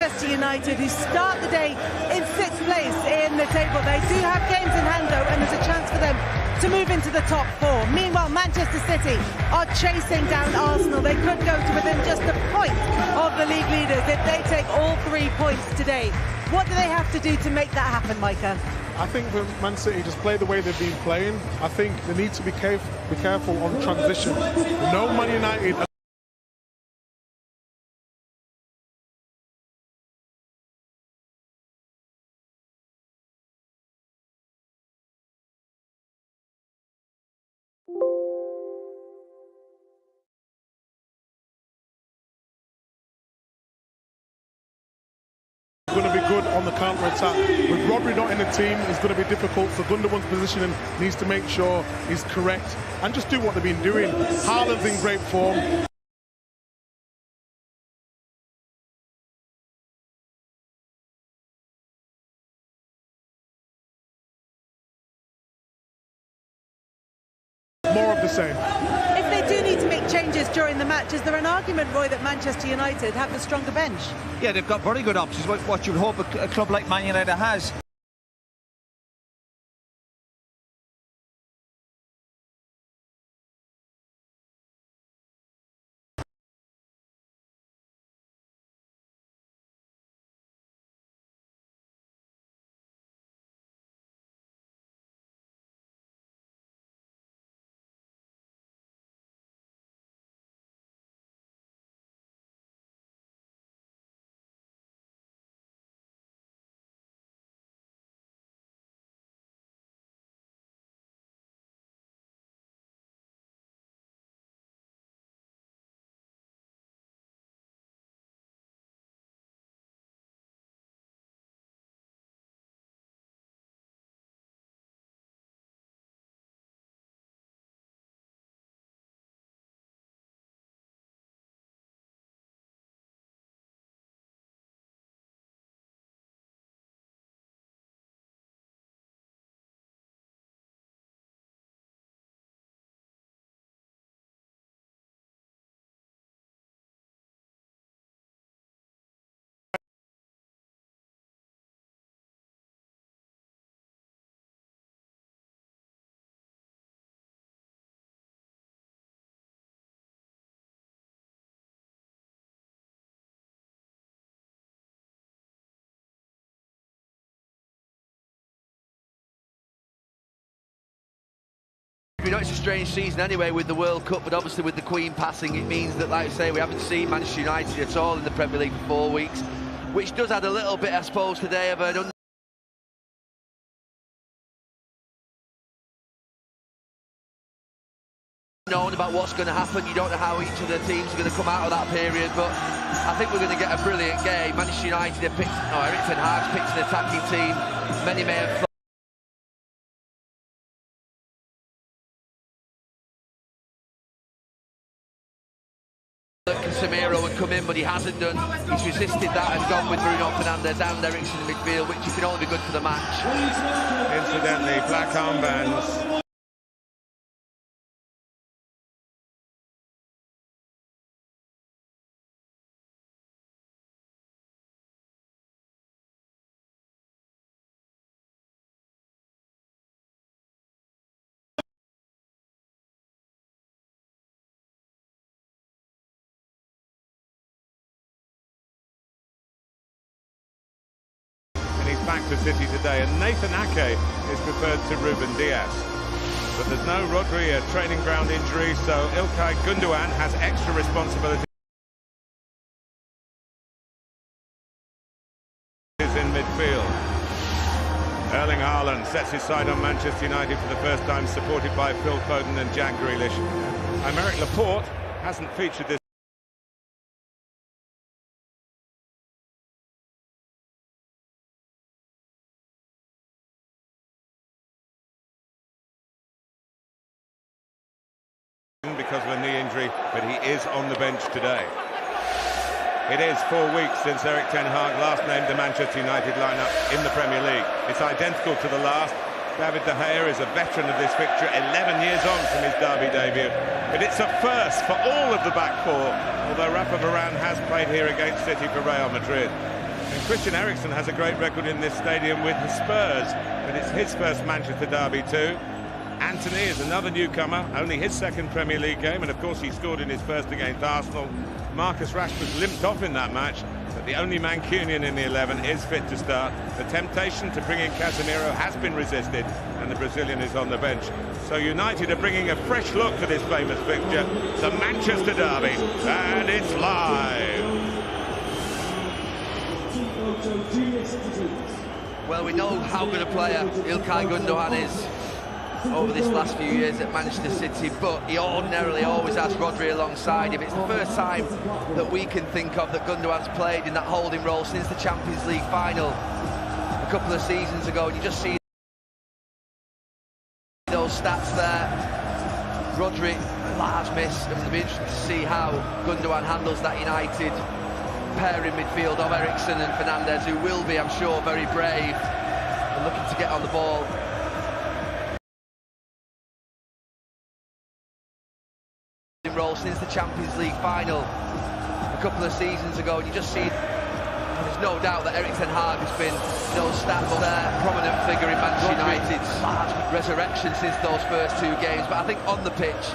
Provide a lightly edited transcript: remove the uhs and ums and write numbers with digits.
Manchester United, who start the day in 6th place in the table. They do have games in hand, though, and there's a chance for them to move into the top 4. Meanwhile, Manchester City are chasing down Arsenal. They could go to within just a point of the league leaders if they take all 3 points today. What do they have to do to make that happen, Micah? I think for Man City, just play the way they've been playing. I think they need to be careful on transition. No Man United. Going to be good on the counter-attack. With Rodri not in the team, it's going to be difficult. So Gundogan's positioning needs to make sure he's correct and just do what they've been doing. Haaland's in great form. More of the same. If they do need to make changes during the match, is there an argument, Roy, that Manchester United have the stronger bench? Yeah, they've got very good options, what you would hope a club like Man United has. You know, it's a strange season anyway with the World Cup, but obviously with the Queen passing, it means that, like I say, we haven't seen Manchester United at all in the Premier League for 4 weeks, which does add a little bit, I suppose, today of an unknown about what's going to happen. You don't know how each of the teams are going to come out of that period, but I think we're going to get a brilliant game. Manchester United have picked, Erik ten Hag's picked an attacking team. Many may have thought Casemiro would come in, but he hasn't done. He's resisted that and gone with Bruno Fernandes and Eriksen in the midfield, which can only be good for the match. Incidentally, black armbands. Back to City today, and Nathan Ake is preferred to Ruben Diaz. But there's no Rodri, a training ground injury, so Ilkay Gundogan has extra responsibility in midfield. Erling Haaland sets his side on Manchester United for the first time, supported by Phil Foden and Jack Grealish. Aymeric Laporte hasn't featured this because of a knee injury, but he is on the bench today. It is 4 weeks since Erik ten Hag last named the Manchester United lineup in the Premier League. It's identical to the last. David De Gea is a veteran of this fixture, 11 years on from his derby debut. But it's a first for all of the back four, although Rafa Varane has played here against City for Real Madrid. And Christian Eriksen has a great record in this stadium with the Spurs, but it's his first Manchester derby too. Anthony is another newcomer, only his second Premier League game, and of course he scored in his first against Arsenal. Marcus Rashford limped off in that match, but the only Mancunian in the 11 is fit to start. The temptation to bring in Casemiro has been resisted, and the Brazilian is on the bench. So United are bringing a fresh look to this famous fixture, the Manchester derby, and it's live. Well, we know how good a player Ilkay Gundogan is over this last few years at Manchester City, but he ordinarily always has Rodri alongside him. It's the first time that we can think of that Gundogan's played in that holding role since the Champions League final a couple of seasons ago, and you just see those stats there. Rodri, a large miss, and it'll be interesting to see how Gundogan handles that United pair in midfield of Eriksen and Fernandes, who will be, I'm sure, very brave and looking to get on the ball. Role since the Champions League final a couple of seasons ago, and you just see there's no doubt that Erik ten Hag has been those stats there, prominent figure in Manchester United's resurrection since those first two games. But I think on the pitch